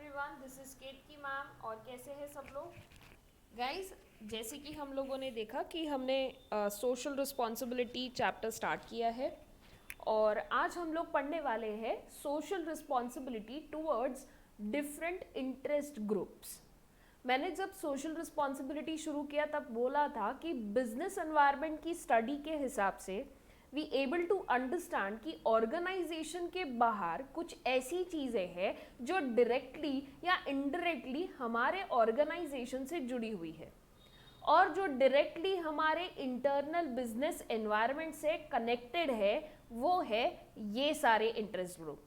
Everyone, this is Ketaki ma'am. और कैसे हैं सब लोग गाइस? जैसे कि हम लोगों ने देखा कि हमने सोशल रिस्पॉन्सिबिलिटी चैप्टर स्टार्ट किया है और आज हम लोग पढ़ने वाले हैं social responsibility towards different interest groups. मैंने जब सोशल रिस्पॉन्सिबिलिटी शुरू किया तब बोला था कि बिजनेस एनवायरनमेंट की स्टडी के हिसाब से वी एबल टू अंडरस्टैंड कि ऑर्गेनाइजेशन के बाहर कुछ ऐसी चीज़ें हैं जो डायरेक्टली या इनडायरेक्टली हमारे ऑर्गेनाइजेशन से जुड़ी हुई है और जो डायरेक्टली हमारे इंटरनल बिजनेस एनवायरनमेंट से कनेक्टेड है वो है ये सारे interest group.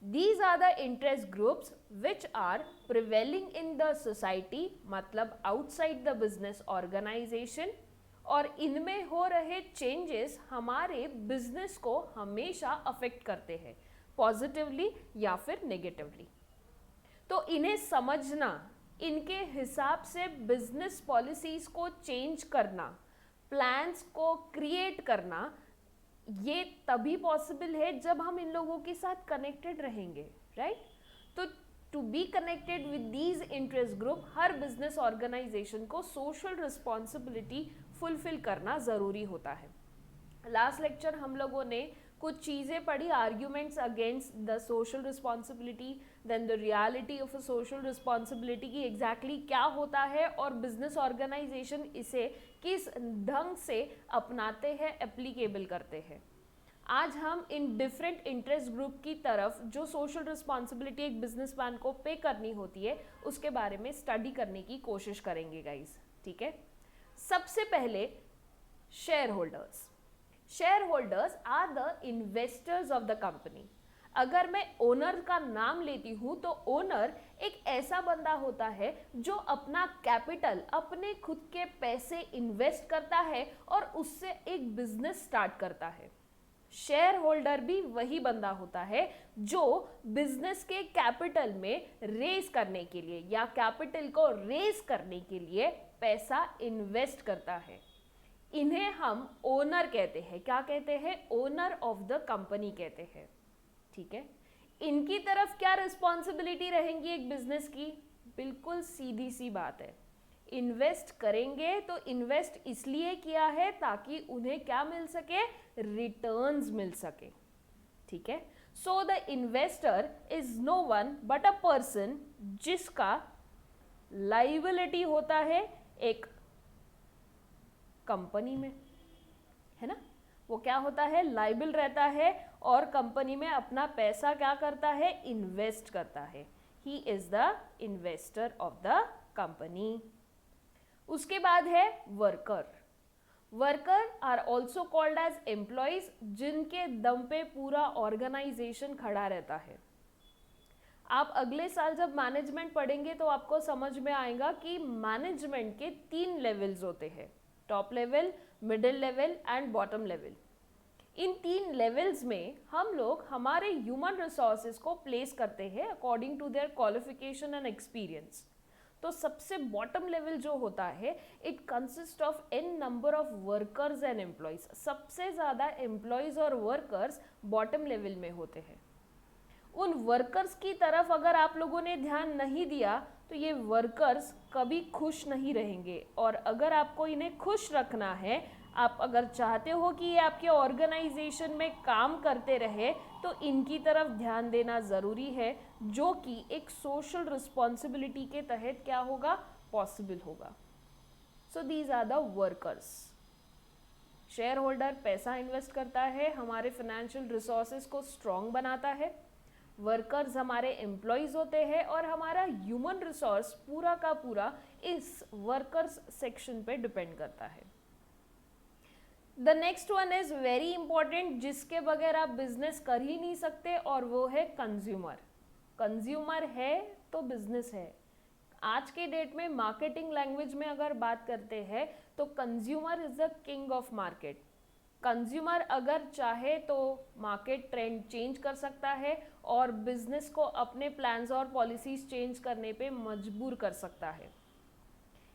These are the interest groups which are prevailing in the society, मतलब outside the business organization, और इनमें हो रहे चेंजेस हमारे बिजनेस को हमेशा अफेक्ट करते हैं पॉजिटिवली या फिर नेगेटिवली। तो इन्हें समझना, इनके हिसाब से बिजनेस पॉलिसीज को चेंज करना, प्लान्स को क्रिएट करना, ये तभी पॉसिबल है जब हम इन लोगों के साथ कनेक्टेड रहेंगे, राइट? तो to be connected with these interest group हर बिजनेस ऑर्गेनाइजेशन को सोशल रिस्पॉन्सिबिलिटी फुलफिल करना ज़रूरी होता है। लास्ट लेक्चर हम लोगों ने कुछ चीज़ें पढ़ी, arguments against the social responsibility, then the reality of a social responsibility की एग्जैक्टली क्या होता है और बिजनेस ऑर्गेनाइजेशन इसे किस ढंग से अपनाते हैं, एप्लीकेबल करते हैं। आज हम इन डिफरेंट इंटरेस्ट ग्रुप की तरफ जो सोशल रिस्पॉन्सिबिलिटी एक बिजनेसमैन को पे करनी होती है उसके बारे में स्टडी करने की कोशिश करेंगे गाइस, ठीक है? सबसे पहले share holders. Share holders are the investors of the company. अगर मैं ओनर का नाम लेती हूं तो ओनर एक ऐसा बंदा होता है जो अपना कैपिटल, अपने खुद के पैसे इन्वेस्ट करता है और उससे एक बिजनेस स्टार्ट करता है। शेयर होल्डर भी वही बंदा होता है जो बिजनेस के कैपिटल में रेज करने के लिए या कैपिटल को रेज करने के लिए पैसा इन्वेस्ट करता है। इन्हें हम ओनर कहते हैं। क्या कहते हैं? ओनर ऑफ द कंपनी कहते हैं, ठीक है? इनकी तरफ क्या रिस्पॉन्सिबिलिटी रहेंगी एक बिजनेस की? बिल्कुल सीधी सी बात है, इन्वेस्ट करेंगे तो इन्वेस्ट इसलिए किया है ताकि उन्हें क्या मिल सके? रिटर्न्स मिल सके, ठीक है? So the investor is no one but a person जिसका लाइबिलिटी होता है एक कंपनी में, है ना? वो क्या होता है? लाइबल रहता है और कंपनी में अपना पैसा क्या करता है? इन्वेस्ट करता है। He is the investor of the company. उसके बाद है worker. Worker are also called as employees, जिनके दम पे पूरा ऑर्गेनाइजेशन खड़ा रहता है। आप अगले साल जब मैनेजमेंट पढ़ेंगे तो आपको समझ में आएगा कि मैनेजमेंट के 3 लेवल्स होते हैं, top level, middle level and bottom level. In 3 levels में हम लोग हमारे ह्यूमन रिसोर्सेज को प्लेस करते हैं according to their qualification and experience. तो सबसे बॉटम लेवल जो होता है, it consist of an number of workers and employees. सबसे ज़्यादा एम्प्लॉयज और वर्कर्स बॉटम लेवल में होते हैं। उन वर्कर्स की तरफ अगर आप लोगों ने ध्यान नहीं दिया तो ये वर्कर्स कभी खुश नहीं रहेंगे, और अगर आपको इन्हें खुश रखना है, आप अगर चाहते हो कि ये आपके ऑर्गेनाइजेशन में काम करते रहे, तो इनकी तरफ ध्यान देना ज़रूरी है, जो कि एक सोशल रिस्पॉन्सिबिलिटी के तहत क्या होगा? पॉसिबल होगा। So these are the workers. Shareholder पैसा इन्वेस्ट करता है, हमारे फाइनेंशियल रिसोर्सेज को स्ट्रॉन्ग बनाता है। वर्कर्स हमारे एम्प्लॉयज होते हैं और हमारा ह्यूमन रिसोर्स पूरा का पूरा इस वर्कर्स सेक्शन पे डिपेंड करता है। The next one is very important, जिसके बगैर आप बिजनेस कर ही नहीं सकते, और वो है कंज्यूमर। कंज्यूमर है तो बिजनेस है। आज के डेट में मार्केटिंग लैंग्वेज में अगर बात करते हैं तो consumer is the king of market. Consumer अगर चाहे तो मार्केट ट्रेंड चेंज कर सकता है और बिजनेस को अपने प्लान्स और पॉलिसीज चेंज करने पे मजबूर कर सकता है।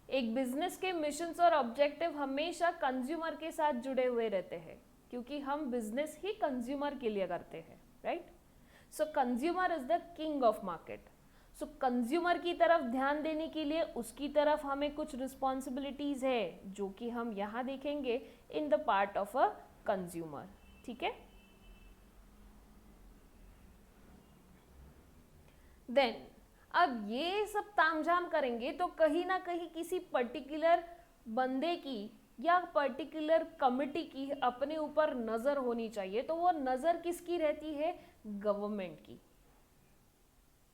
एक बिजनेस के मिशंस और ऑब्जेक्टिव हमेशा कंज्यूमर के साथ जुड़े हुए रहते हैं, क्योंकि हम बिजनेस ही कंज्यूमर के लिए करते हैं, right? So consumer is the king of market. So consumer की तरफ ध्यान देने के लिए उसकी तरफ हमें कुछ रिस्पॉन्सिबिलिटीज है जो कि हम यहाँ देखेंगे in the part of a consumer. ठीक है. देन अब ये सब तामझाम करेंगे तो कहीं ना कहीं किसी पर्टिकुलर बंदे की या पर्टिकुलर कमिटी की अपने ऊपर नजर होनी चाहिए. तो वो नजर किसकी रहती है? गवर्नमेंट की.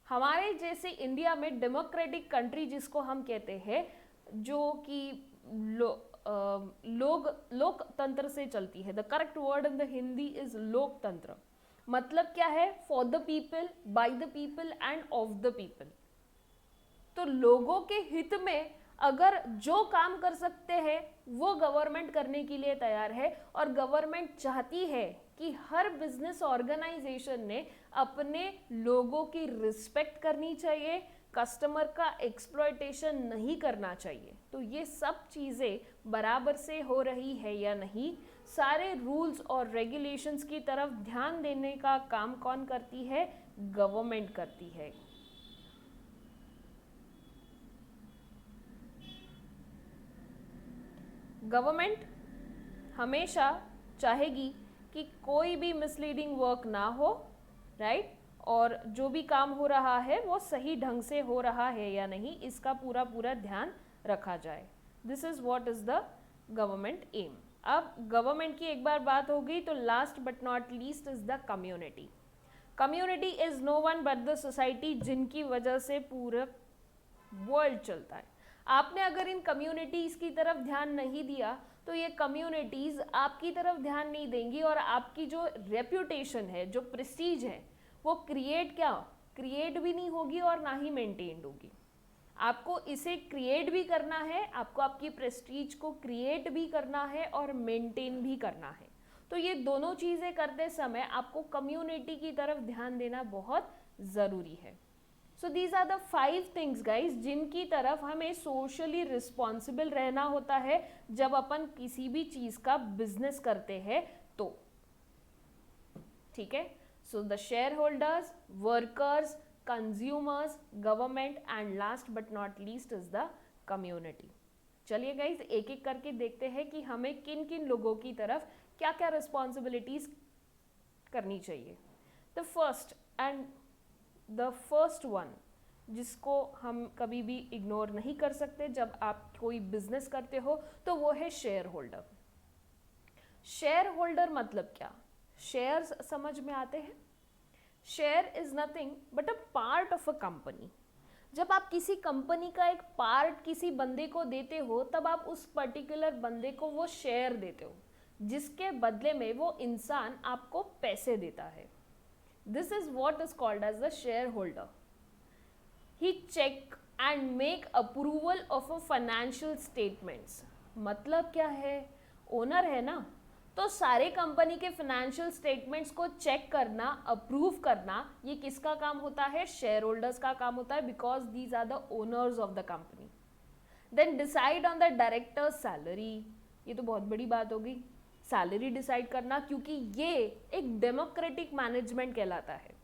हमारे जैसे इंडिया में डेमोक्रेटिक कंट्री जिसको हम कहते हैं, जो कि लोकतंत्र से चलती है. The correct word in the Hindi is लोकतंत्र. मतलब क्या है? For the people, by the people end of the people. तो लोगों के हित में अगर जो काम कर सकते हैं वो गवर्नमेंट करने के लिए तैयार है. और गवर्नमेंट चाहती है कि हर बिजनेस ऑर्गेनाइजेशन ने अपने लोगों की रिस्पेक्ट करनी चाहिए, कस्टमर का एक्सप्लॉयटेशन नहीं करना चाहिए. तो ये सब चीज़ें बराबर से हो रही है या नहीं, सारे रूल्स और रेगुलेशंस की तरफ ध्यान देने का काम कौन करती है? गवर्नमेंट करती है. गवर्नमेंट हमेशा चाहेगी कि कोई भी मिसलीडिंग वर्क ना हो, राइट? और जो भी काम हो रहा है वो सही ढंग से हो रहा है या नहीं, इसका पूरा पूरा ध्यान रखा जाए. This is what is the government aim. अब गवर्नमेंट की एक बार बात हो गई तो last but not least is the community. Community is no one but the society, जिनकी वजह से पूरा वर्ल्ड चलता है. आपने अगर इन कम्युनिटीज की तरफ ध्यान नहीं दिया तो ये कम्युनिटीज आपकी तरफ ध्यान नहीं देंगी और आपकी जो रेप्यूटेशन है, जो प्रेस्टीज है, वो क्रिएट भी नहीं होगी और ना ही मेंटेन्ड होगी. आपको इसे क्रिएट भी करना है, आपको आपकी प्रेस्टीज को क्रिएट भी करना है और मेंटेन भी करना है. तो ये दोनों चीज़ें करते समय आपको कम्युनिटी की तरफ ध्यान देना बहुत ज़रूरी है. So these are the 5 things guys जिनकी तरफ हमें सोशली रिस्पॉन्सिबल रहना होता है जब अपन किसी भी चीज़ का बिजनेस करते हैं तो. ठीक है. So the share holders, workers, consumers, government and last but not least is the community. चलिए गाइज एक एक करके देखते हैं कि हमें किन किन लोगों की तरफ क्या क्या रिस्पॉन्सिबिलिटीज करनी चाहिए. द फर्स्ट वन जिसको हम कभी भी इग्नोर नहीं कर सकते जब आप कोई बिजनेस करते हो तो वो है शेयर होल्डर. शेयर होल्डर मतलब क्या? शेयर्स समझ में आते हैं. Share is nothing but a part of a company. जब आप किसी कंपनी का एक पार्ट किसी बंदे को देते हो तब आप उस पर्टिकुलर बंदे को वो शेयर देते हो, जिसके बदले में वो इंसान आपको पैसे देता है. This is what is called as the shareholder. He check and make approval of a financial statements. मतलब क्या है? ओनर है ना, तो सारे कंपनी के फाइनेंशियल स्टेटमेंट्स को चेक करना, अप्रूव करना, ये किसका काम होता है? शेयर होल्डर्स का काम होता है, because these are the owners of the company. Then decide on the directors salary. ये तो बहुत बड़ी बात होगी, सैलरी डिसाइड करना, क्योंकि ये एक डेमोक्रेटिक मैनेजमेंट कहलाता है.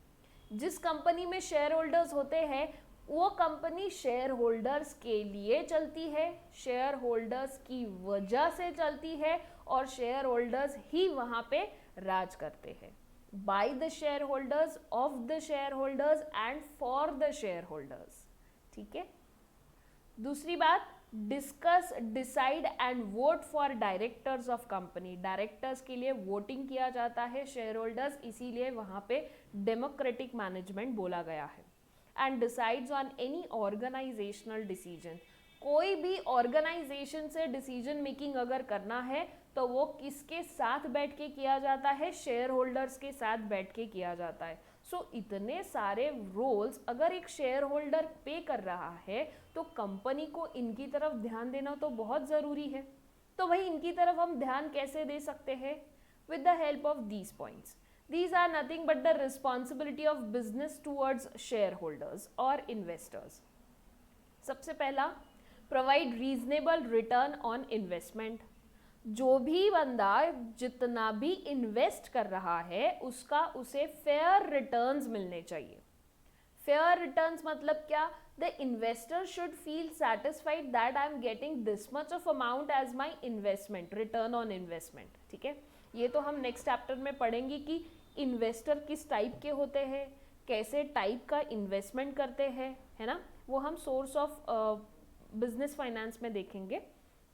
जिस कंपनी में शेयर होल्डर्स होते हैं वो कंपनी शेयर होल्डर्स के लिए चलती है, शेयर होल्डर्स की वजह से चलती है और शेयर होल्डर्स ही वहां पे राज करते हैं. By the share holders, of the share holders and for the share holders. ठीक है. दूसरी बात, discuss, decide and vote for directors of company. Directors के लिए वोटिंग किया जाता है शेयर होल्डर्स, इसीलिए वहां पे डेमोक्रेटिक मैनेजमेंट बोला गया है. And decides on any organisational decision. कोई भी ऑर्गेनाइजेशन से डिसीजन मेकिंग अगर करना है तो वो किसके साथ बैठ के किया जाता है? शेयर होल्डर्स के साथ बैठ के किया जाता है. सो इतने सारे रोल्स अगर एक शेयर होल्डर पे कर रहा है तो कंपनी को इनकी तरफ ध्यान देना तो बहुत ज़रूरी है. तो भाई इनकी तरफ हम ध्यान कैसे दे सकते हैं? With the help of these points. These are nothing but the responsibility of business towards shareholders or investors. सबसे पहला, provide reasonable return on investment. जो भी बंदा जितना भी इन्वेस्ट कर रहा है उसका उसे फेयर रिटर्न्स मिलने चाहिए. फेयर रिटर्न्स मतलब क्या? The investor should feel satisfied that I am getting this much of amount as my investment, return on investment, ठीक है। ये तो हम नेक्स्ट चैप्टर में पढ़ेंगे कि इन्वेस्टर किस टाइप के होते हैं, कैसे टाइप का इन्वेस्टमेंट करते हैं, है ना। वो हम सोर्स ऑफ बिजनेस फाइनेंस में देखेंगे,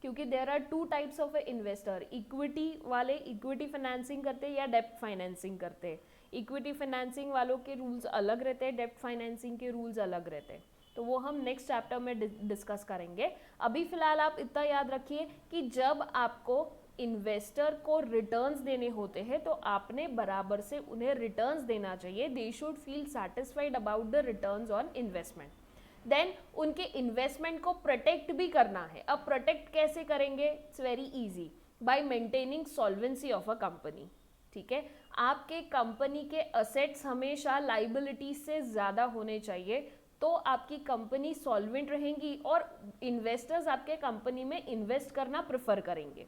क्योंकि there are two types of investor, equity वाले इक्विटी फाइनेंसिंग करते हैं या डेप्ट फाइनेंसिंग करते हैं। इक्विटी फाइनेंसिंग वालों के रूल्स अलग रहते हैं, डेप्ट फाइनेंसिंग के रूल्स अलग रहते हैं, तो वो हम नेक्स्ट चैप्टर में डिस्कस करेंगे। अभी फिलहाल आप इतना याद रखिए कि जब आपको इन्वेस्टर को रिटर्न्स देने होते हैं तो आपने बराबर से उन्हें रिटर्न्स देना चाहिए। They should feel satisfied about the returns on investment. Then उनके इन्वेस्टमेंट को प्रोटेक्ट भी करना है। अब प्रोटेक्ट कैसे करेंगे? It's very easy, by maintaining solvency of a company, ठीक है। आपके कंपनी के असेट्स हमेशा लाइबिलिटीज से ज़्यादा होने चाहिए, तो आपकी कंपनी सॉल्वेंट रहेंगी और इन्वेस्टर्स आपके कंपनी में इन्वेस्ट करना प्रेफर करेंगे।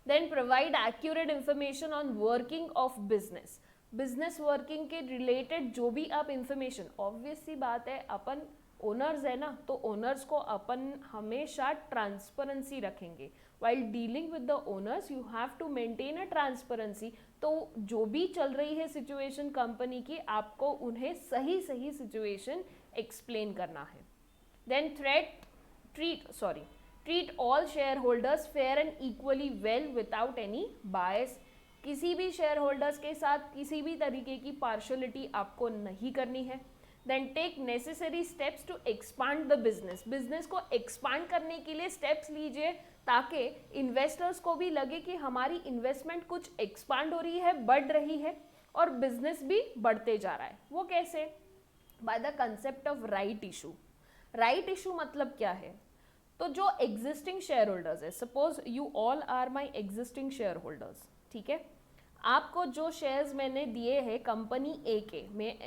Then provide accurate information on working of business, business working के रिलेटेड जो भी आप इंफॉर्मेशन, ऑब्वियस सी बात है अपन ओनर्स है ना, तो ओनर्स को अपन हमेशा ट्रांसपेरेंसी रखेंगे। While dealing with the owners you have to maintain a transparency, तो जो भी चल रही है सिचुएशन कंपनी की, आपको उन्हें सही सही सिचुएशन एक्सप्लेन करना है। Then treat all shareholders fair and equally well without any bias, किसी भी शेयर होल्डर्स के साथ किसी भी तरीके की पार्शलिटी आपको नहीं करनी है। Then take necessary steps to expand the business, business को एक्सपांड करने के लिए स्टेप्स लीजिए ताकि इन्वेस्टर्स को भी लगे कि हमारी इन्वेस्टमेंट कुछ एक्सपांड हो रही है, बढ़ रही है और बिजनेस भी बढ़ते जा रहा है। वो कैसे? By the concept of right issue. Right issue मतलब क्या है? तो जो एग्जिस्टिंग शेयर होल्डर्स है, suppose you all are my existing shareholders, ठीक है, आपको जो शेयर्स मैंने दिए हैं कंपनी ए के,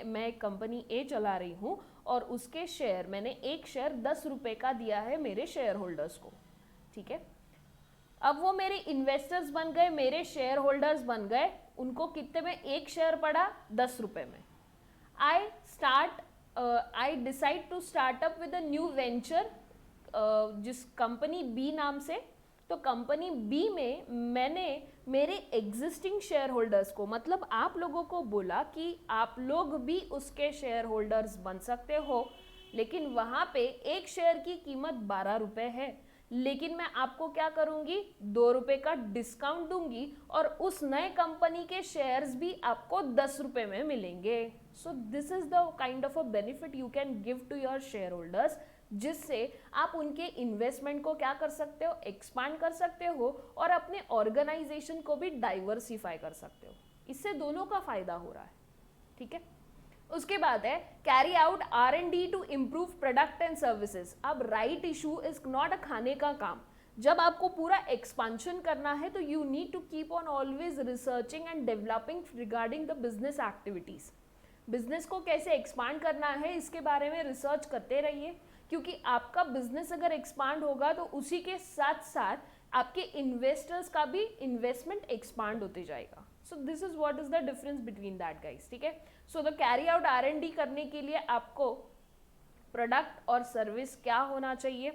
मैं कंपनी ए चला रही हूँ और उसके शेयर मैंने एक शेयर 10 रुपए का दिया है मेरे शेयर होल्डर्स को, ठीक है। अब वो मेरे इन्वेस्टर्स बन गए, मेरे शेयर होल्डर्स बन गए, उनको कितने में एक शेयर पड़ा? 10 रुपए में। I decide to start up with a new venture, जिस कंपनी बी नाम से। तो कंपनी बी में मैंने मेरे एग्जिस्टिंग शेयर होल्डर्स को, मतलब आप लोगों को बोला कि आप लोग भी उसके शेयर होल्डर्स बन सकते हो, लेकिन वहाँ पे एक शेयर की कीमत 12 रुपए है, लेकिन मैं आपको क्या करूँगी? 2 रुपए का डिस्काउंट दूंगी और उस नए कंपनी के शेयर्स भी आपको 10 रुपए में मिलेंगे। So this is the kind of a benefit you can give to your shareholders, जिससे आप उनके इन्वेस्टमेंट को क्या कर सकते हो? एक्सपांड कर सकते हो और अपने ऑर्गेनाइजेशन को भी डाइवर्सिफाई कर सकते हो। इससे दोनों का फायदा हो रहा है, ठीक है। उसके बाद है carry out R&D to improve product and services. अब right issue is not a खाने का काम। जब आपको पूरा एक्सपांशन करना है तो you need to keep on always researching and developing regarding the business activities. Business को कैसे एक्सपांड करना है इसके बारे में रिसर्च करते रहिए, क्योंकि आपका बिजनेस अगर एक्सपांड होगा तो उसी के साथ साथ आपके इन्वेस्टर्स का भी इन्वेस्टमेंट एक्सपांड होते जाएगा। सो this is what is the difference between that guys, ठीक है। So the carry out R&D करने के लिए आपको प्रोडक्ट और सर्विस क्या होना चाहिए,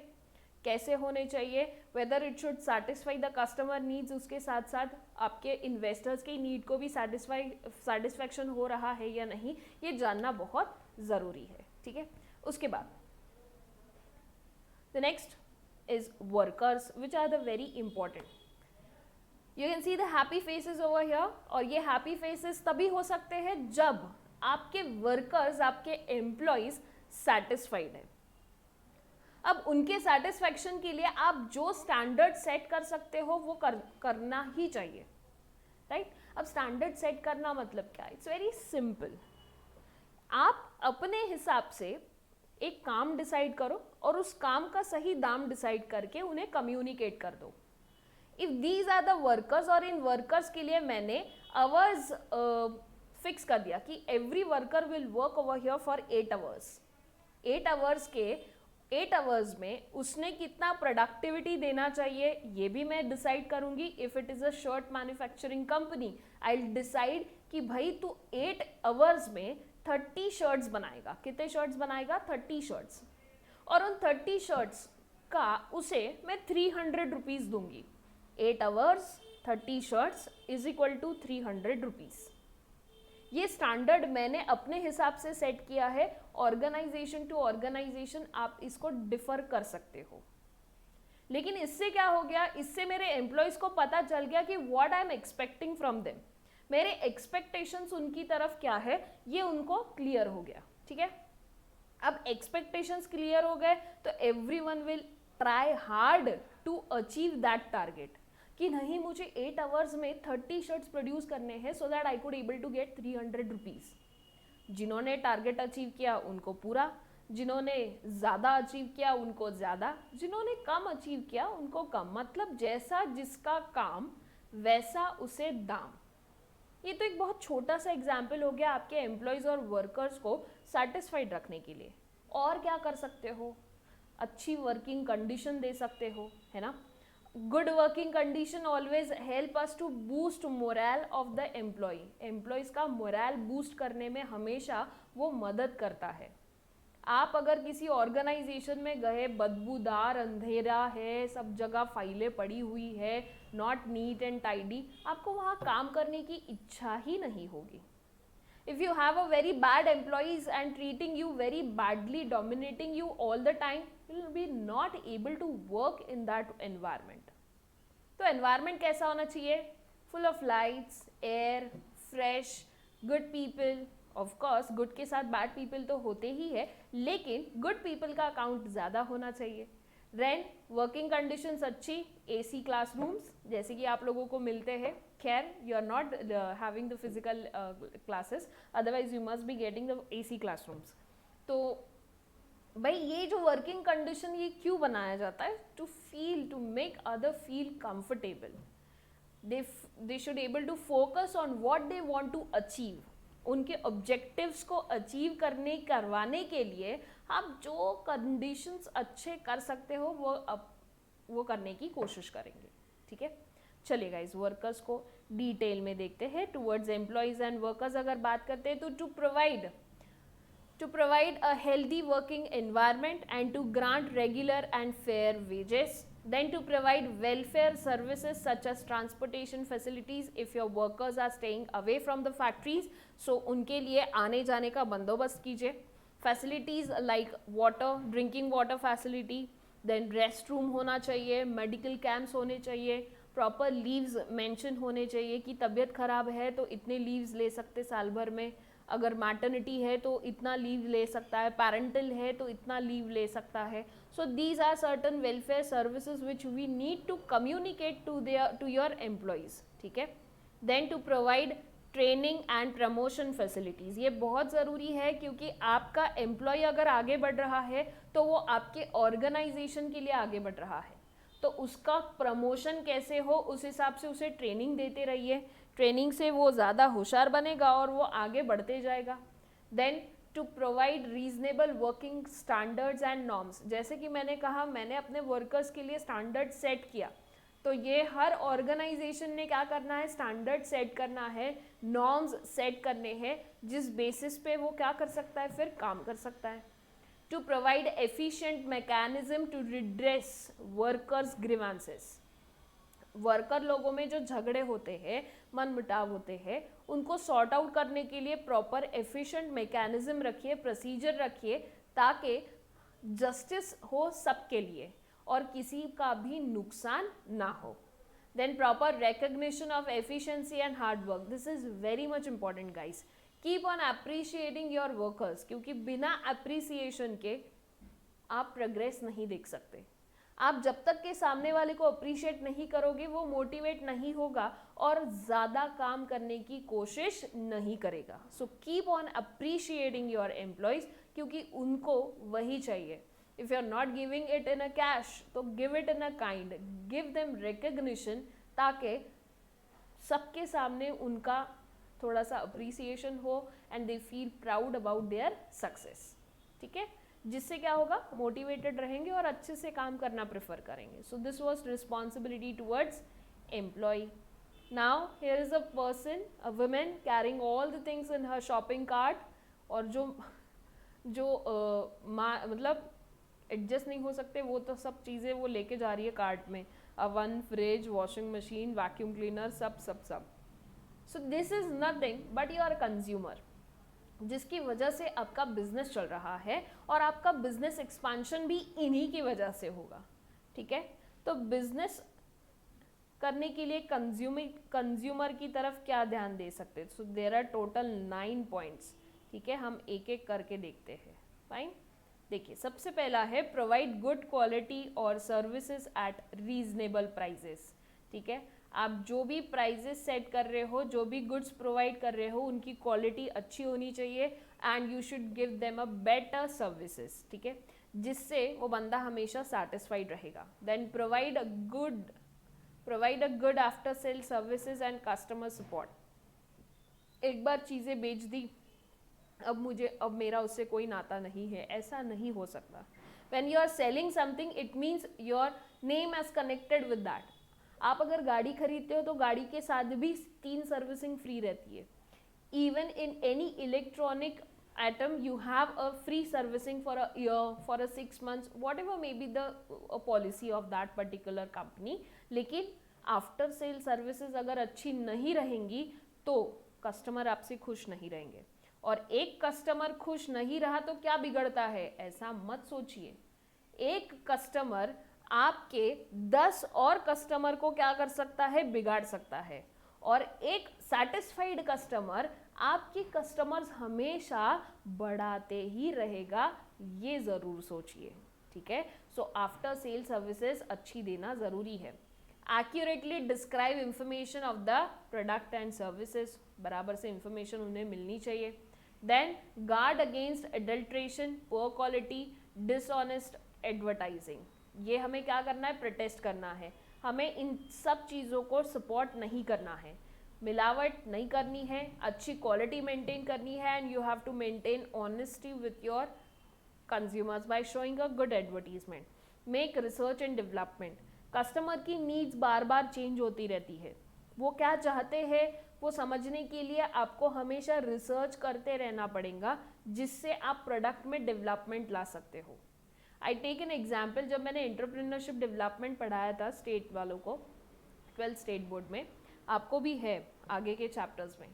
कैसे होने चाहिए, whether it should satisfy the customer needs, उसके साथ साथ आपके इन्वेस्टर्स की नीड को भी सेटिस्फैक्शन हो रहा है या नहीं, ये जानना बहुत ज़रूरी है, ठीक है। उसके बाद the next is workers, which are the very important. You can see the happy faces over here, और ये happy faces तभी हो सकते हैं जब आपके workers, आपके employees satisfied हैं। अब उनके satisfaction के लिए आप जो standard set कर सकते हो वो करना ही चाहिए, right? अब standard set करना मतलब क्या? It's very simple. आप अपने हिसाब से एक काम डिसाइड करो और उस काम का सही दाम डिसाइड करके उन्हें कम्युनिकेट कर दो। If these are the workers, और इन वर्कर्स के लिए मैंने आवर्स फिक्स कर दिया कि every worker will work over here for 8 hours. 8 hours के 8 आवर्स में उसने कितना प्रोडक्टिविटी देना चाहिए ये भी मैं डिसाइड करूंगी। If it is a shirt manufacturing company, I will decide कि भाई तू 8 आवर्स में 30 शर्ट्स बनाएगा। कितने शर्ट्स बनाएगा? 30 शर्ट्स। और उन 30 शर्ट्स का उसे मैं 300 रुपीज़ दूंगी। 8 hours 30 shirts is equal to 300 rupees. ये स्टैंडर्ड मैंने अपने हिसाब से सेट किया है। ऑर्गेनाइजेशन टू ऑर्गेनाइजेशन आप इसको डिफर कर सकते हो। लेकिन इससे क्या हो गया, इससे मेरे एम्प्लॉयज़ को पता चल गया कि what I am expecting from them. मेरे एक्सपेक्टेशंस उनकी तरफ क्या है ये उनको क्लियर हो गया। ठीक है, अब एक्सपेक्टेशंस क्लियर हो गए तो everyone will try hard to achieve that target कि नहीं, मुझे 8 आवर्स में 30 शर्ट्स प्रोड्यूस करने हैं so that I could able to get 300 rupees. जिन्होंने टारगेट अचीव किया उनको पूरा, जिन्होंने ज़्यादा अचीव किया उनको ज़्यादा, जिन्होंने कम अचीव किया उनको कम। मतलब जैसा जिसका काम वैसा उसे दाम। ये तो एक बहुत छोटा सा एग्जाम्पल हो गया आपके एम्प्लॉयज़ और वर्कर्स को सेटिस्फाइड रखने के लिए। और क्या कर सकते हो? अच्छी वर्किंग कंडीशन दे सकते हो, है ना। Good working condition always help us to boost morale of the employ. Employees का मोरल बूस्ट करने में हमेशा वो मदद करता है। आप अगर किसी ऑर्गेनाइजेशन में गए, बदबूदार, अंधेरा है, सब जगह फाइलें पड़ी हुई है, नॉट नीट एंड टाइडी, आपको वहाँ काम करने की इच्छा ही नहीं होगी। If you have a very bad employees and treating you very badly, dominating you all the time, you will be not able to work in that environment. तो environment कैसा होना चाहिए? Full of lights, air, fresh, good people. Of course, good के साथ bad people तो होते ही है, लेकिन good people का अकाउंट ज़्यादा होना चाहिए। रेंट, वर्किंग कंडीशंस अच्छी, AC क्लासरूम्स जैसे कि आप लोगों को मिलते हैं। खैर, you are not having the physical classes, otherwise you must be getting the AC classrooms. तो भाई ये जो वर्किंग कंडीशन ये क्यों बनाया जाता है? To feel, to make other feel comfortable. They should able to focus on what they want to achieve. उनके ऑब्जेक्टिव्स को अचीव करवाने के लिए आप जो कंडीशंस अच्छे कर सकते हो वो करने की कोशिश करेंगे। ठीक है, चलिए गाइस, वर्कर्स को डिटेल में देखते हैं। टुवर्ड्स एम्प्लॉयज एंड वर्कर्स अगर बात करते हैं तो to provide a healthy working environment and to grant regular and fair wages, then to provide welfare services such as transportation facilities if your workers are staying away from the factories, so उनके लिए आने जाने का बंदोबस्त कीजिए। facilities like water, drinking water facility, then restroom होना चाहिए, medical camps होने चाहिए, proper leaves mention होने चाहिए कि तबीयत खराब है तो इतने leaves ले सकते साल भर में, अगर मैटर्निटी है तो इतना लीव ले सकता है, पैरेंटल है तो इतना लीव ले सकता है। So these are certain welfare services which we need to communicate to your employees. ठीक है, then to provide training and promotion facilities. ये बहुत ज़रूरी है क्योंकि आपका एम्प्लॉय अगर आगे बढ़ रहा है तो वो आपके ऑर्गेनाइजेशन के लिए आगे बढ़ रहा है, तो उसका प्रमोशन कैसे हो उस हिसाब से उसे ट्रेनिंग देते रहिए। ट्रेनिंग से वो ज़्यादा होशियार बनेगा और वो आगे बढ़ते जाएगा। Then to provide reasonable working standards and norms. जैसे कि मैंने कहा, मैंने अपने वर्कर्स के लिए स्टैंडर्ड सेट किया, तो ये हर ऑर्गेनाइजेशन ने क्या करना है? स्टैंडर्ड सेट करना है, नॉर्म्स सेट करने हैं, जिस बेसिस पे वो क्या कर सकता है, फिर काम कर सकता है। To provide efficient mechanism to redress workers grievances. Worker लोगों में जो झगड़े होते हैं, मन मुटाव होते हैं, उनको सॉर्ट आउट करने के लिए प्रॉपर एफिशिएंट मैकेनिज्म रखिए, प्रोसीजर रखिए, ताकि जस्टिस हो सबके लिए और किसी का भी नुकसान ना हो। Then proper recognition of efficiency and hard work, this is very much important guys. Keep on appreciating your workers, क्योंकि बिना अप्रिसिएशन के आप प्रोग्रेस नहीं देख सकते। आप जब तक के सामने वाले को अप्रिशिएट नहीं करोगे वो मोटिवेट नहीं होगा और ज़्यादा काम करने की कोशिश नहीं करेगा। So keep on appreciating your employees, क्योंकि उनको वही चाहिए। If you are not giving it in a cash तो give it in a kind, give them recognition, ताकि सबके सामने उनका थोड़ा सा अप्रिसिएशन हो and they feel proud about their success. ठीक है, जिससे क्या होगा, मोटिवेटेड रहेंगे और अच्छे से काम करना प्रेफर करेंगे। So this was responsibility towards employee. Now here is a person, a women carrying all the things in her shopping cart, और जो जो मतलब एडजस्ट नहीं हो सकते वो तो सब चीज़ें वो लेके जा रही है कार्ट में, oven, fridge, washing machine, vacuum cleaner, सब सब सब। So this is nothing but you are consumer, जिसकी वजह से आपका बिजनेस चल रहा है और आपका बिजनेस एक्सपांशन भी इन्हीं की वजह से होगा, ठीक है। तो बिजनेस करने के लिए कंज्यूमर की तरफ क्या ध्यान दे सकते हैं? So there are total 9 points, ठीक है, हम एक एक करके देखते हैं। फाइन, देखिए सबसे पहला है प्रोवाइड गुड क्वालिटी और सर्विसेज एट रीजनेबल प्राइजेस, ठीक है। आप जो भी प्राइजेस सेट कर रहे हो, जो भी गुड्स प्रोवाइड कर रहे हो, उनकी क्वालिटी अच्छी होनी चाहिए and you should give them a better services, ठीक है, जिससे वो बंदा हमेशा सेटिस्फाइड रहेगा। Then provide a good after sale services and customer support. एक बार चीज़ें बेच दी, अब मेरा उससे कोई नाता नहीं है, ऐसा नहीं हो सकता। When you are selling something, it means your name is connected with that. आप अगर गाड़ी खरीदते हो तो गाड़ी के साथ भी 3 सर्विसिंग फ्री रहती है। Even in any electronic item, you have a free servicing for a year, for a 6 months, whatever may be the policy of that particular company. लेकिन आफ्टर सेल सर्विसेज अगर अच्छी नहीं रहेंगी तो कस्टमर आपसे खुश नहीं रहेंगे, और एक कस्टमर खुश नहीं रहा तो क्या बिगड़ता है, ऐसा मत सोचिए। एक कस्टमर आपके 10 और कस्टमर को क्या कर सकता है, बिगाड़ सकता है, और एक सेटिस्फाइड कस्टमर आपकी कस्टमर्स हमेशा बढ़ाते ही रहेगा, ये ज़रूर सोचिए, ठीक है। सो आफ्टर सेल सर्विसेज अच्छी देना ज़रूरी है। Accurately describe information of the product and services, बराबर से इंफॉर्मेशन उन्हें मिलनी चाहिए। Then guard against adulteration, poor quality, dishonest advertising, ये हमें क्या करना है, प्रोटेस्ट करना है। हमें इन सब चीज़ों को सपोर्ट नहीं करना है, मिलावट नहीं करनी है, अच्छी क्वालिटी मेंटेन करनी है, and you have to maintain honesty with your consumers by showing a good advertisement. Make research and development, customer की नीड्स बार बार चेंज होती रहती है, वो क्या चाहते हैं वो समझने के लिए आपको हमेशा रिसर्च करते रहना पड़ेगा, जिससे आप प्रोडक्ट में डेवलपमेंट ला सकते हो। आई टेक एन एग्जाम्पल, जब मैंने एंटरप्रेन्योरशिप डेवलपमेंट पढ़ाया था स्टेट वालों को 12th स्टेट बोर्ड में, आपको भी है आगे के चैप्टर्स में,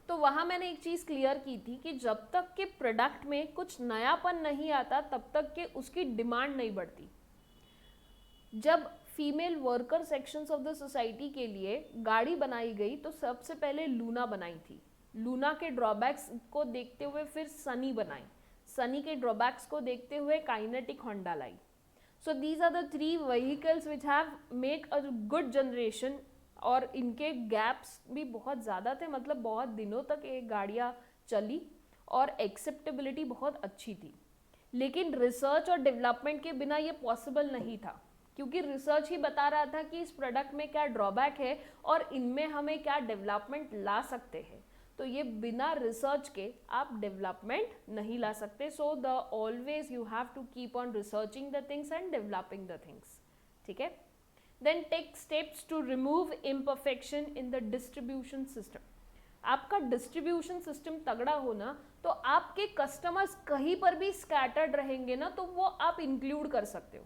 तो वहाँ मैंने एक चीज़ क्लियर की थी कि जब तक के प्रोडक्ट में कुछ नयापन नहीं आता तब तक के उसकी डिमांड नहीं बढ़ती। जब female worker sections of the society के लिए गाड़ी बनाई गई तो सबसे पहले लूना बनाई थी, लूना के ड्रॉबैक्स को देखते हुए फिर सनी बनाई, सनी के ड्रॉबैक्स को देखते हुए काइनेटिक होंडा लाई। So these are the 3 vehicles which have make a good generation, और इनके गैप्स भी बहुत ज़्यादा थे, मतलब बहुत दिनों तक ये गाड़ियाँ चली और एक्सेप्टेबिलिटी बहुत अच्छी थी। लेकिन रिसर्च और डेवलपमेंट के बिना ये पॉसिबल नहीं था, क्योंकि रिसर्च ही बता रहा था कि इस प्रोडक्ट में क्या ड्रॉबैक है और इनमें हमें क्या डेवलपमेंट ला सकते हैं। तो ये बिना रिसर्च के आप डेवलपमेंट नहीं ला सकते। So the always you have to keep on researching the things and developing the things, ठीक है। Then take steps to remove imperfection in the distribution system. आपका डिस्ट्रीब्यूशन सिस्टम तगड़ा होना तो आपके कस्टमर्स कहीं पर भी स्कैटर्ड रहेंगे ना, तो वो आप इंक्लूड कर सकते हो।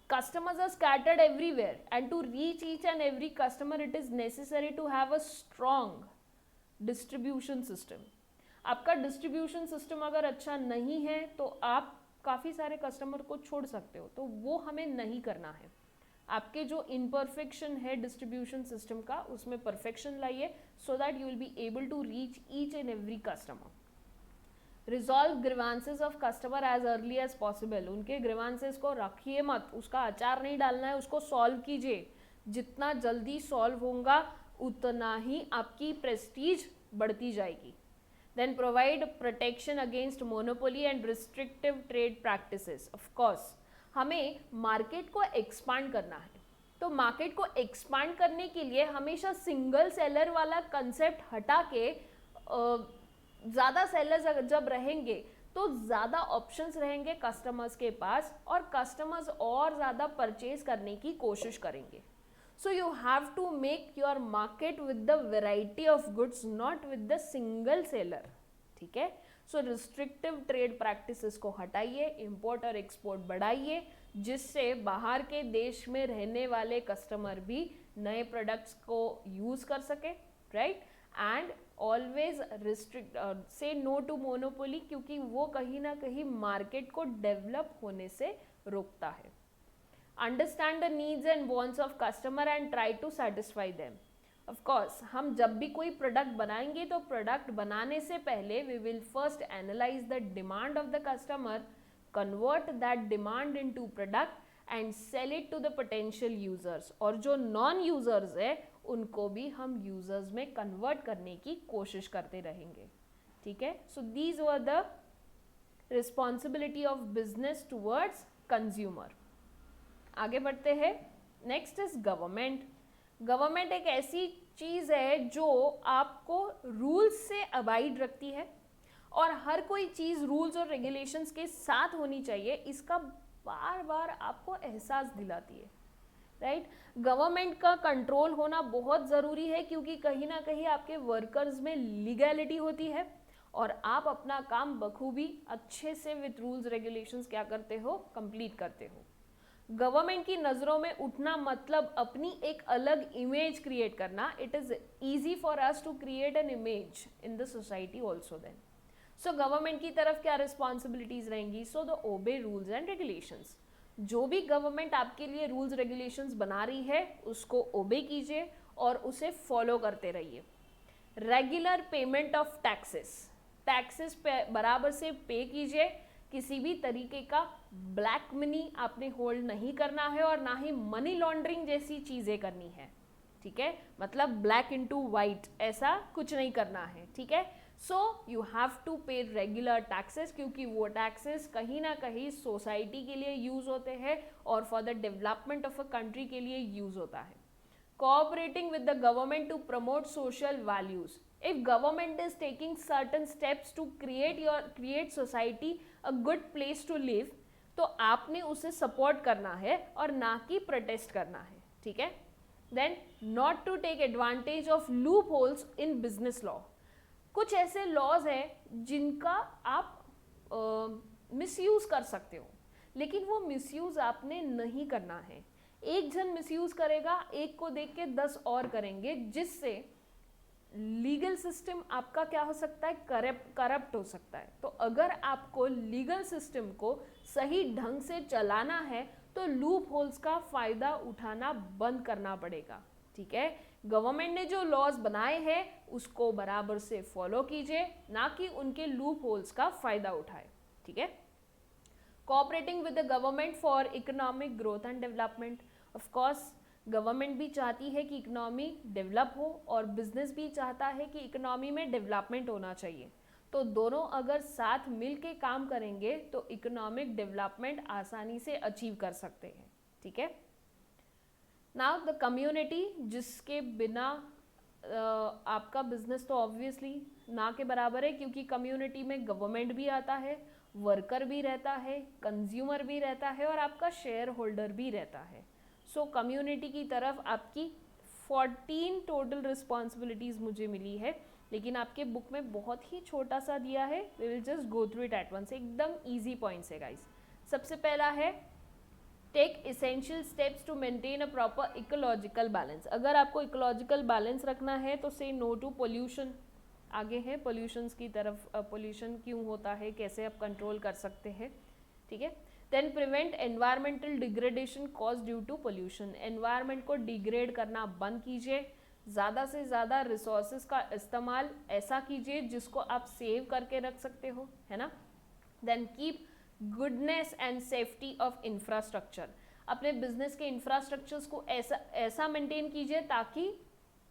Customers are scattered everywhere, and to reach each and every customer it is necessary to have a strong distribution system. आपका डिस्ट्रीब्यूशन सिस्टम अगर अच्छा नहीं है तो आप काफ़ी सारे कस्टमर को छोड़ सकते हो, तो वो हमें नहीं करना है। आपके जो इम्परफेक्शन है डिस्ट्रीब्यूशन सिस्टम का, उसमें परफेक्शन लाइए, so that you will be able to reach each and every customer. Resolve grievances of customer as early as possible, उनके ग्रीवांसेस को रखिए मत, उसका अचार नहीं डालना है, उसको सॉल्व कीजिए। जितना जल्दी सॉल्व होगा उतना ही आपकी प्रेस्टीज बढ़ती जाएगी। Then provide protection against monopoly and restrictive trade practices. Of course हमें मार्केट को एक्सपांड करना है, तो मार्केट को एक्सपांड करने के लिए हमेशा सिंगल सेलर वाला कंसेप्ट हटा के ज़्यादा सेलर्स जब रहेंगे तो ज़्यादा ऑप्शंस रहेंगे कस्टमर्स के पास, और कस्टमर्स और ज़्यादा परचेज करने की कोशिश करेंगे। So you have to make your market with the variety of goods, not with the single seller, ठीक है। सो रिस्ट्रिक्टिव ट्रेड प्रैक्टिसेस को हटाइए, इंपोर्ट और एक्सपोर्ट बढ़ाइए, जिससे बाहर के देश में रहने वाले कस्टमर भी नए प्रोडक्ट्स को यूज कर सके, राइट। एंड ऑलवेज रिस्ट्रिक्ट, से नो टू मोनोपोली, क्योंकि वो कहीं ना कहीं मार्केट को डेवलप होने से रोकता है। Understand the needs and wants of customer and try to satisfy them. Of course हम जब भी कोई प्रोडक्ट बनाएंगे तो प्रोडक्ट बनाने से पहले we will first analyse the demand of the customer, convert that demand into product and sell it to the potential users, और जो नॉन यूजर्स है उनको भी हम यूजर्स में कन्वर्ट करने की कोशिश करते रहेंगे, ठीक है। So these were the responsibility of business towards consumer. आगे बढ़ते हैं। Next is government. गवर्नमेंट एक ऐसी चीज है जो आपको रूल्स से अबाइड रखती है, और हर कोई चीज रूल्स और रेगुलेशंस के साथ होनी चाहिए, इसका बार बार आपको एहसास दिलाती है, राइट। गवर्नमेंट का कंट्रोल होना बहुत ज़रूरी है, क्योंकि कहीं ना कहीं आपके वर्कर्स में लीगैलिटी होती है और आप अपना काम बखूबी अच्छे से विथ रूल्स रेगुलेशंस क्या करते हो, कंप्लीट करते हो। गवर्नमेंट की नज़रों में उठना मतलब अपनी एक अलग इमेज क्रिएट करना। It is easy for us to create an image in the society also then. So government की तरफ क्या रिस्पॉन्सिबिलिटीज रहेंगी? So the obey rules and regulations. जो भी गवर्नमेंट आपके लिए रूल्स रेगुलेशंस बना रही है उसको ओबे कीजिए और उसे फॉलो करते रहिए। Regular payment of taxes, taxes बराबर से पे कीजिए। किसी भी तरीके का ब्लैक मनी आपने होल्ड नहीं करना है और ना ही मनी लॉन्ड्रिंग जैसी चीज़ें करनी है, ठीक है। मतलब ब्लैक इनटू वाइट ऐसा कुछ नहीं करना है, ठीक है। सो यू हैव टू पे रेगुलर टैक्सेस, क्योंकि वो टैक्सेस कहीं ना कहीं सोसाइटी के लिए यूज होते हैं और for the development of a country के लिए यूज होता है। Cooperating with the government to promote social values. If government is taking certain steps to create society a good place to live, तो आपने उसे सपोर्ट करना है और ना कि प्रोटेस्ट करना है, ठीक है। Then not to take advantage of loopholes in business law. कुछ ऐसे लॉज हैं जिनका आप मिसयूज कर सकते हो, लेकिन वो मिसयूज आपने नहीं करना है। एक जन मिसयूज करेगा, एक को देख के 10 और करेंगे, जिससे लीगल सिस्टम आपका क्या हो सकता है, करप्ट हो सकता है। तो अगर आपको लीगल सिस्टम को सही ढंग से चलाना है तो लूप होल्स का फायदा उठाना बंद करना पड़ेगा, ठीक है। गवर्नमेंट ने जो लॉज बनाए हैं उसको बराबर से फॉलो कीजिए, ना कि उनके लूप होल्स का फायदा उठाए, ठीक है। Cooperating with the government for economic growth and development. Of course government भी चाहती है कि इकोनॉमी डेवलप हो और बिजनेस भी चाहता है कि इकोनॉमी में डेवलपमेंट होना चाहिए। तो दोनों अगर साथ मिल के काम करेंगे तो इकोनॉमिक डेवलपमेंट आसानी से अचीव कर सकते हैं, ठीक है। नाउ द कम्युनिटी, जिसके बिना आपका बिजनेस तो ऑब्वियसली ना के बराबर है, क्योंकि कम्युनिटी में गवर्नमेंट भी आता है, वर्कर भी रहता है, कंज्यूमर भी रहता है और आपका शेयर होल्डर भी रहता है। सो कम्युनिटी की तरफ आपकी 14 टोटल रिस्पॉन्सिबिलिटीज़ मुझे मिली है, लेकिन आपके बुक में बहुत ही छोटा सा दिया है। We will just go through it at once. एकदम इजी पॉइंट्स है गाइस। सबसे पहला है take essential steps to maintain a proper ecological balance. अगर आपको इकोलॉजिकल बैलेंस रखना है तो से नो टू पोल्यूशन। आगे है पोल्यूशंस की तरफ, पोल्यूशन क्यों होता है, कैसे आप कंट्रोल कर सकते हैं, ठीक है। Then prevent environmental degradation cause due to pollution. Environment को डिग्रेड करना बंद कीजिए। ज़्यादा से ज़्यादा रिसोर्सेज का इस्तेमाल ऐसा कीजिए जिसको आप सेव करके रख सकते हो, है ना। Then keep goodness and safety of infrastructure. अपने बिजनेस के इंफ्रास्ट्रक्चर्स को ऐसा मेंटेन कीजिए ताकि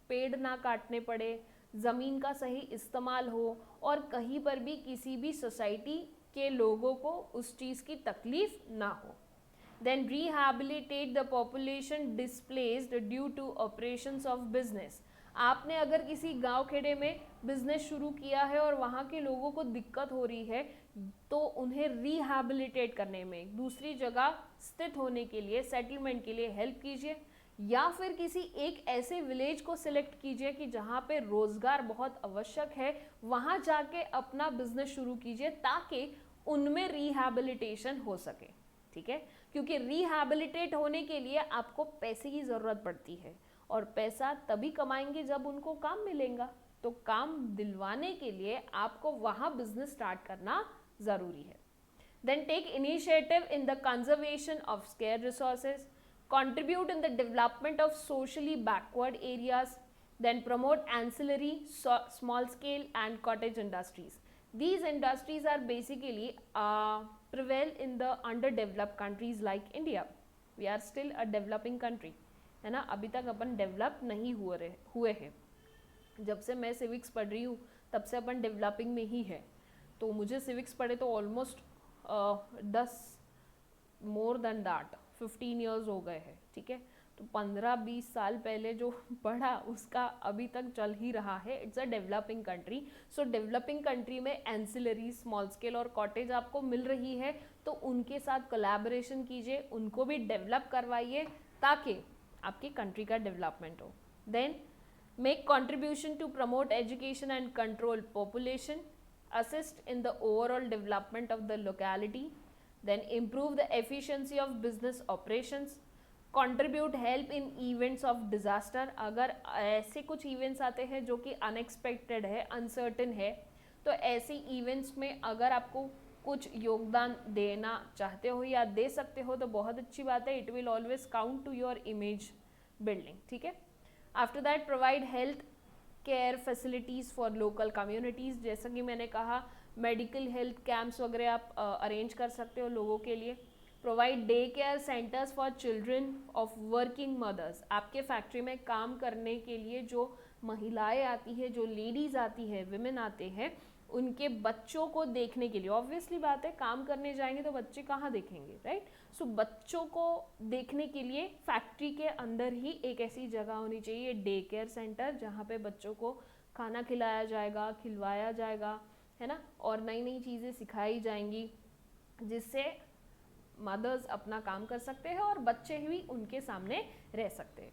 पेड़ ना काटने पड़े, ज़मीन का सही इस्तेमाल हो और कहीं पर भी किसी भी सोसाइटी के लोगों को उस चीज़ की तकलीफ ना हो। Then rehabilitate the population displaced due to operations of business. आपने अगर किसी गांव खेड़े में बिजनेस शुरू किया है और वहाँ के लोगों को दिक्कत हो रही है तो उन्हें रिहैबिलिटेट करने में, दूसरी जगह स्थित होने के लिए, सेटलमेंट के लिए हेल्प कीजिए। या फिर किसी एक ऐसे विलेज को सिलेक्ट कीजिए कि जहाँ पे रोजगार बहुत आवश्यक है, वहाँ जाके अपना बिजनेस शुरू कीजिए ताकि उनमें रिहैबिलिटेशन हो सके, ठीक है। क्योंकि रिहैबिलिटेट होने के लिए आपको पैसे की ज़रूरत पड़ती है और पैसा तभी कमाएंगे जब उनको काम मिलेगा। तो काम दिलवाने के लिए आपको वहाँ बिजनेस स्टार्ट करना ज़रूरी है। Then take initiative in the conservation of scarce resources, contribute in the development of socially backward areas, then promote ancillary, small scale and cottage industries. These industries are basically prevail in the underdeveloped countries like India. We are still a developing country, है ना, अभी तक अपन develop नहीं हुए हैं। जब से मैं सिविक्स पढ़ रही हूँ तब से अपन डेवलपिंग में ही है। तो मुझे सिविक्स पढ़े तो almost 10 more than that 15 years हो गए हैं, ठीक है। तो 15-20 साल पहले जो पढ़ा उसका अभी तक चल ही रहा है। It's a developing country. So developing country में एंसिलरी, स्मॉल स्केल और कॉटेज आपको मिल रही है, तो उनके साथ कोलैबोरेशन कीजिए, उनको भी डेवलप करवाइए ताकि आपकी कंट्री का डेवलपमेंट हो। Then make contribution to promote education and control population, assist in the overall development of the locality, then improve the efficiency of business operations, contribute help in events of disaster। अगर ऐसे कुछ events आते हैं जो कि unexpected है, uncertain है, तो ऐसे events में अगर आपको कुछ योगदान देना चाहते हो या दे सकते हो तो बहुत अच्छी बात है। It will always count to your image building, ठीक है। After that provide health care facilities for local communities. जैसा कि मैंने कहा, मेडिकल हेल्थ कैंप्स वगैरह आप अरेंज कर सकते हो लोगों के लिए। Provide day care centres for children of working mothers. आपके फैक्ट्री में काम करने के लिए जो महिलाएं आती है, जो लेडीज़ आती है, विमेन आते हैं, उनके बच्चों को देखने के लिए, ऑब्वियसली बात है काम करने जाएंगे तो बच्चे कहाँ देखेंगे, राइट। सो बच्चों को देखने के लिए फैक्ट्री के अंदर ही एक ऐसी जगह होनी चाहिए, डे केयर सेंटर, जहाँ पे बच्चों को खाना खिलाया जाएगा, खिलवाया जाएगा, है ना, और नई नई चीज़ें सिखाई जाएंगी जिससे मदर्स अपना काम कर सकते हैं और बच्चे भी उनके सामने रह सकते हैं।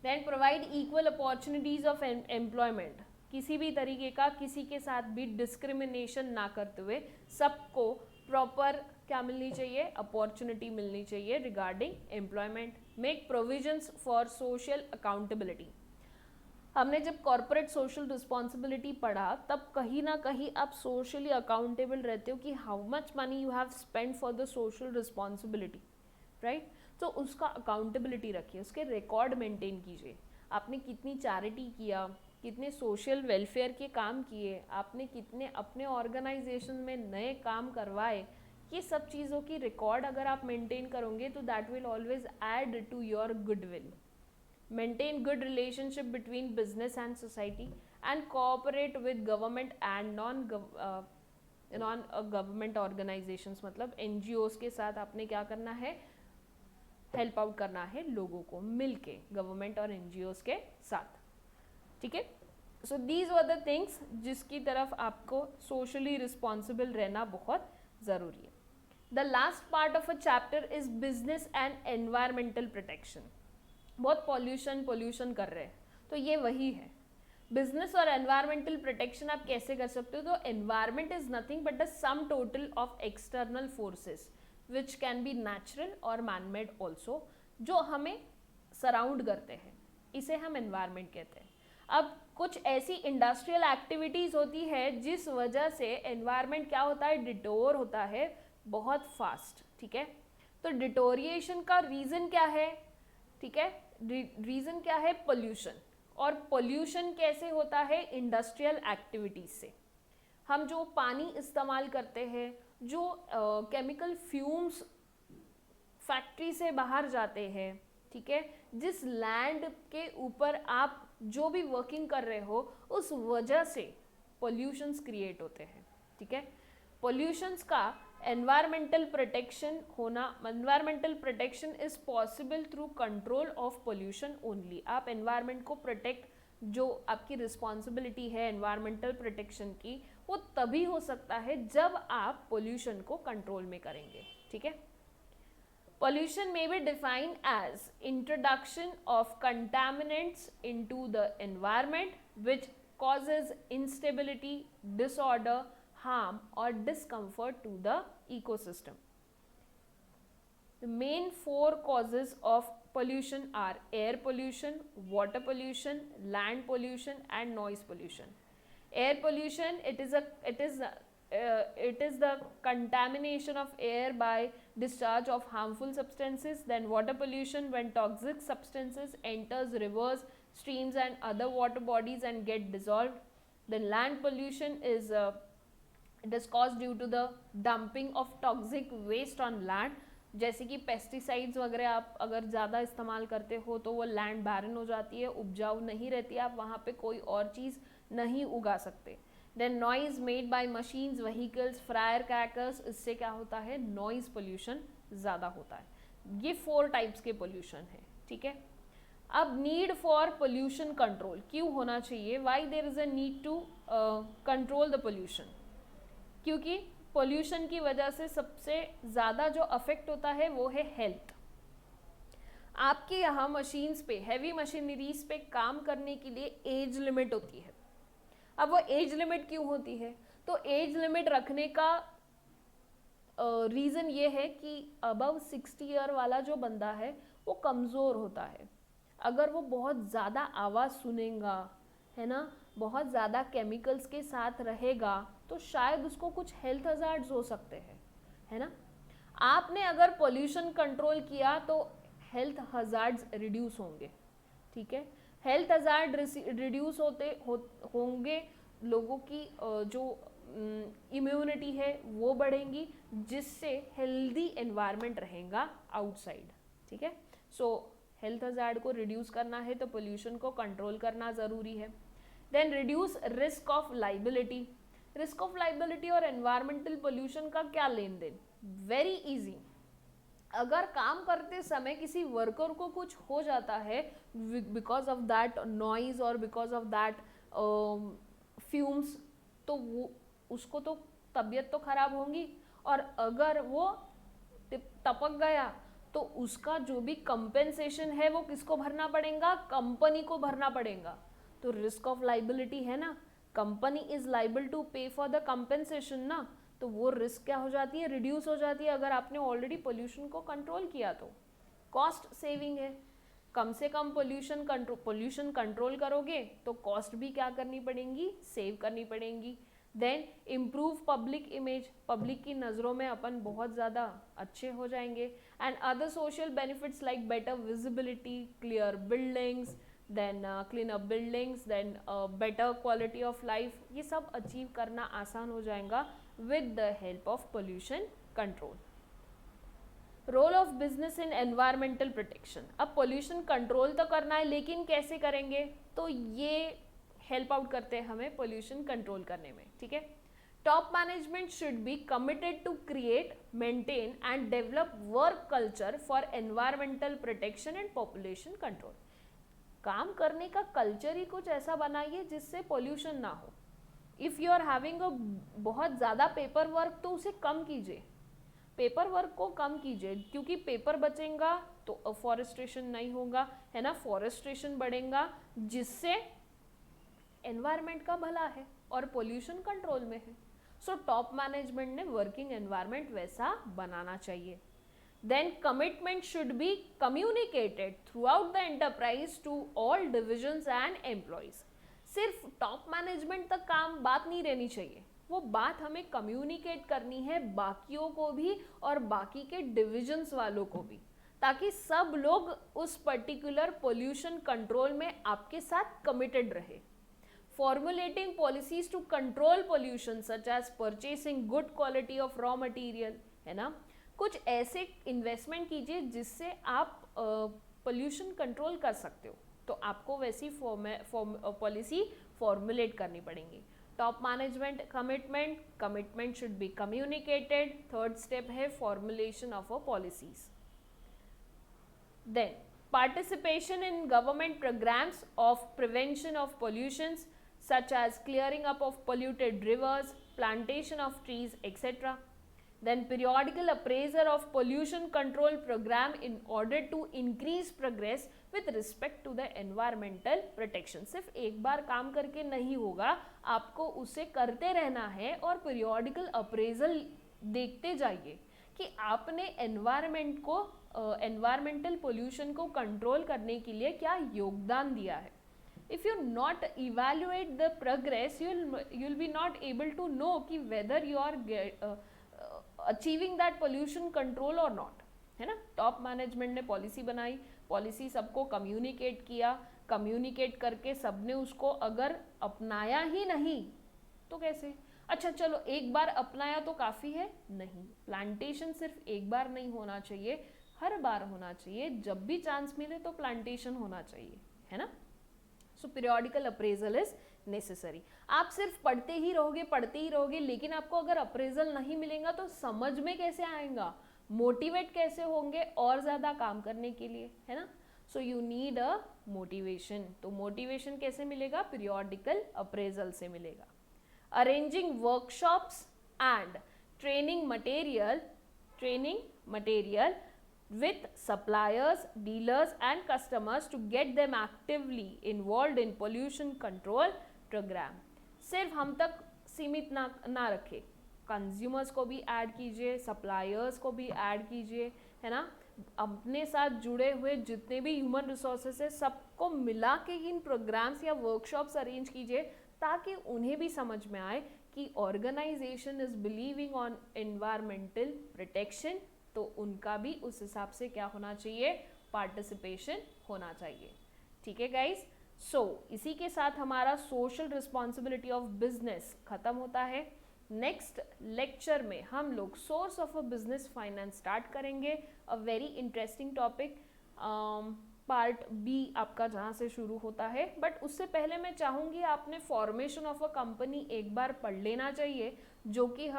Then provide equal opportunities of employment. किसी भी तरीके का किसी के साथ भी डिस्क्रिमिनेशन ना करते हुए सबको प्रॉपर क्या मिलनी चाहिए, अपॉर्चुनिटी मिलनी चाहिए regarding employment. Make provisions for social accountability. हमने जब कॉर्पोरेट सोशल रिस्पॉन्सिबिलिटी पढ़ा तब कहीं ना कहीं आप सोशली अकाउंटेबल रहते हो कि how much money you have spend for the social responsibility, right. तो उसका अकाउंटेबिलिटी रखिए, उसके रिकॉर्ड मेंटेन कीजिए। आपने कितनी चैरिटी किया, कितने सोशल वेलफेयर के काम किए, आपने कितने अपने ऑर्गेनाइजेशन में नए काम करवाए, ये सब चीज़ों की रिकॉर्ड अगर आप मेंटेन करोगे तो that will always add to your goodwill. Maintain good relationship between business and society and cooperate with government and non government organisations, मतलब NGOs के साथ आपने क्या करना है, हेल्प आउट करना है लोगों को मिलके, गवर्नमेंट और NGOs के साथ, ठीक है। So these were the things जिसकी तरफ आपको सोशली रिस्पॉन्सिबल रहना बहुत ज़रूरी है। The last part of a chapter is business and environmental protection. बहुत पॉल्यूशन कर रहे हैं, तो ये वही है बिजनेस और एनवायरमेंटल प्रोटेक्शन। आप कैसे कर सकते हो, तो environment is nothing but the sum total of external forces which can be natural और मैनमेड ऑल्सो, जो हमें सराउंड करते हैं, इसे हम एनवायरमेंट कहते हैं। अब कुछ ऐसी इंडस्ट्रियल एक्टिविटीज़ होती है जिस वजह से एनवायरनमेंट क्या होता है, डिटोर होता है बहुत फास्ट, ठीक है। तो डिटोरिएशन का रीज़न क्या है, ठीक है, रीज़न क्या है, पोल्यूशन। और पोल्यूशन कैसे होता है, इंडस्ट्रियल एक्टिविटीज़ से। हम जो पानी इस्तेमाल करते हैं, जो केमिकल फ्यूम्स फैक्ट्री से बाहर जाते हैं, ठीक है, जिस लैंड के ऊपर आप जो भी वर्किंग कर रहे हो उस वजह से पोल्यूशंस क्रिएट होते हैं, ठीक है। पोल्यूशंस का एनवायरमेंटल प्रोटेक्शन होना, environmental protection is possible through control of pollution only. आप एनवायरमेंट को प्रोटेक्ट, जो आपकी रिस्पॉन्सिबिलिटी है एनवायरमेंटल प्रोटेक्शन की, वो तभी हो सकता है जब आप पोल्यूशन को कंट्रोल में करेंगे, ठीक है। Pollution may be defined as introduction of contaminants into the environment which causes instability, disorder, harm or discomfort to the ecosystem. The main four causes of pollution are air pollution, water pollution, land pollution and noise pollution. Air pollution, it is the contamination of air by discharge of harmful substances. Then water pollution, when toxic substances enters rivers, streams and other water bodies and get dissolved. Then land pollution is it is caused due to the dumping of toxic waste on land. जैसे कि pesticides वगैरह आप अगर ज़्यादा इस्तेमाल करते हो तो वो लैंड बैरन हो जाती है, उपजाऊ नहीं रहती है, आप वहाँ पे कोई और चीज़ नहीं उगा सकते. Then noise made by machines, vehicles, firecrackers, इससे क्या होता है, नॉइज पोल्यूशन ज़्यादा होता है. ये 4 टाइप्स के पोल्यूशन है. ठीक है. अब नीड फॉर पोल्यूशन कंट्रोल क्यों होना चाहिए, why there is a need to control the pollution. क्योंकि पोल्यूशन की वजह से सबसे ज़्यादा जो अफेक्ट होता है वो है हेल्थ. आपके यहाँ मशीन्स पे, हैवी मशीनरीज पे काम करने के लिए एज लिमिट होती है. अब वो एज लिमिट क्यों होती है, तो एज लिमिट रखने का रीज़न ये है कि अबव 60 ईयर वाला जो बंदा है वो कमज़ोर होता है. अगर वो बहुत ज़्यादा आवाज़ सुनेगा, है ना, बहुत ज़्यादा केमिकल्स के साथ रहेगा तो शायद उसको कुछ हेल्थ हज़ार्ड्स हो सकते हैं, है ना. आपने अगर पोल्यूशन कंट्रोल किया तो हेल्थ हज़ार्ड्स रिड्यूस होंगे. ठीक है. हेल्थ हज़ार्ड रिड्यूस होंगे, लोगों की जो इम्यूनिटी है वो बढ़ेंगी, जिससे हेल्दी एनवायरनमेंट रहेगा आउटसाइड. ठीक है. सो हेल्थ हज़ार्ड को रिड्यूस करना है तो पोल्यूशन को कंट्रोल करना ज़रूरी है. Then reduce risk of liability. Risk of liability और एनवायरमेंटल पोल्यूशन का क्या लेन देन, वेरी इजी. अगर काम करते समय किसी वर्कर को कुछ हो जाता है बिकॉज ऑफ दैट नॉइज और बिकॉज ऑफ दैट फ्यूम्स, तो वो उसको तो तबीयत तो खराब होगी, और अगर वो टपक गया तो उसका जो भी कंपेंसेशन है वो किसको भरना पड़ेगा, कंपनी को भरना पड़ेगा. तो रिस्क ऑफ लाइबिलिटी है ना, कंपनी इज लाइबल टू पे फॉर द कंपेंसेशन ना, तो वो रिस्क क्या हो जाती है, रिड्यूस हो जाती है. अगर आपने ऑलरेडी पोल्यूशन को कंट्रोल किया तो कॉस्ट सेविंग है. कम से कम पोल्यूशन कंट्रोल करोगे तो कॉस्ट भी क्या करनी पड़ेगी, सेव करनी पड़ेगी. Then improve public image, public की नज़रों में अपन बहुत ज़्यादा अच्छे हो जाएंगे. And other social benefits like better visibility, clear buildings, then clean up buildings, then better quality of life, ये सब अचीव करना आसान हो जाएगा with the help of pollution control. Role of business in environmental protection. अब pollution control तो करना है, लेकिन कैसे करेंगे, तो ये हेल्प आउट करते हैं हमें पोल्यूशन कंट्रोल करने में. ठीक है. Top management should be committed to create, maintain and develop work culture for environmental protection and population control. काम करने का कल्चर ही कुछ ऐसा बनाइए जिससे पोल्यूशन ना हो. If you are having a बहुत ज़्यादा पेपर वर्क तो उसे कम कीजिए, पेपर वर्क को कम कीजिए, क्योंकि पेपर बचेगा तो अफॉरेस्टेशन नहीं होगा, है ना, फॉरेस्टेशन बढ़ेगा, जिससे एनवायरनमेंट का भला है और पोल्यूशन कंट्रोल में है. सो टॉप मैनेजमेंट ने वर्किंग एनवायरनमेंट वैसा बनाना चाहिए. Then commitment should be communicated throughout the enterprise to all divisions and employees. सिर्फ टॉप मैनेजमेंट तक बात नहीं रहनी चाहिए, वो बात हमें कम्युनिकेट करनी है बाकियों को भी और बाकी के डिविजन्स वालों को भी, ताकि सब लोग उस पर्टिकुलर पोल्यूशन कंट्रोल में आपके साथ कमिटेड रहे. Formulating policies to control pollution such as purchasing good quality of raw material, है ना, कुछ ऐसे इन्वेस्टमेंट कीजिए जिससे आप पोल्यूशन कंट्रोल कर सकते हो, तो आपको वैसी पॉलिसी फॉर्मुलेट करनी पड़ेगी. Top management commitment should be communicated. Third step है formulation of a policies. Then participation in government programs of prevention of pollutions such as clearing up of polluted rivers, plantation of trees, etc. then periodical appraisal of pollution control program in order to increase progress with respect to the environmental protection. सिर्फ एक बार काम करके नहीं होगा, आपको उसे करते रहना है और periodical appraisal देखते जाइए कि आपने एनवायरमेंट को एनवायरमेंटल पोल्यूशन को कंट्रोल करने के लिए क्या योगदान दिया है. If you not evaluate the progress, you'll be not able to know कि whether you are achieving that pollution control or not, है ना. टॉप मैनेजमेंट ने पॉलिसी बनाई, पॉलिसी सबको कम्युनिकेट किया, कम्युनिकेट करके सबने उसको अगर अपनाया ही नहीं तो कैसे. अच्छा चलो एक बार अपनाया तो काफ़ी है, नहीं. प्लांटेशन सिर्फ एक बार नहीं होना चाहिए, हर बार होना चाहिए. जब भी चांस मिले तो प्लांटेशन होना चाहिए, है ना. सो पीरियोडिकल अप्रेजल इज नेसेसरी. आप सिर्फ पढ़ते ही रहोगे, लेकिन आपको अगर अप्रेजल नहीं मिलेगा तो समझ में कैसे आएगा, मोटिवेट कैसे होंगे और ज़्यादा काम करने के लिए, है ना. So you need a motivation. तो मोटिवेशन कैसे मिलेगा, पीरियोडिकल अप्रेजल से मिलेगा. Arranging workshops and training material with suppliers, dealers and customers to get them actively involved in pollution control program. सिर्फ हम तक सीमित ना रखें, कंज्यूमर्स को भी ऐड कीजिए, सप्लायर्स को भी ऐड कीजिए, है ना. अपने साथ जुड़े हुए जितने भी ह्यूमन रिसोर्सेस है सबको मिला के इन प्रोग्राम्स या वर्कशॉप्स अरेंज कीजिए ताकि उन्हें भी समझ में आए कि organization is believing on environmental protection, तो उनका भी उस हिसाब से क्या होना चाहिए, पार्टिसिपेशन होना चाहिए. ठीक है गाइस. सो इसी के साथ हमारा सोशल रिस्पॉन्सिबिलिटी ऑफ बिजनेस खत्म होता है. नेक्स्ट लेक्चर में हम लोग source of a business finance start करेंगे. A very interesting topic, part B आपका जहाँ से शुरू होता है. बट उससे पहले मैं चाहूँगी आपने फॉर्मेशन ऑफ अ कंपनी एक बार पढ़ लेना चाहिए, जो कि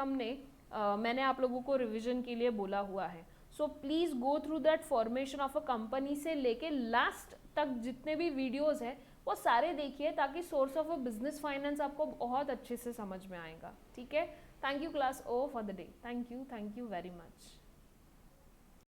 मैंने आप लोगों को रिवीजन के लिए बोला हुआ है. So please go through that formation of a company से लेके लास्ट तक जितने भी वीडियोस हैं वो सारे देखिए ताकि source of a business finance आपको बहुत अच्छे से समझ में आएगा. ठीक है. Thank you class oh for the day. Thank you very much.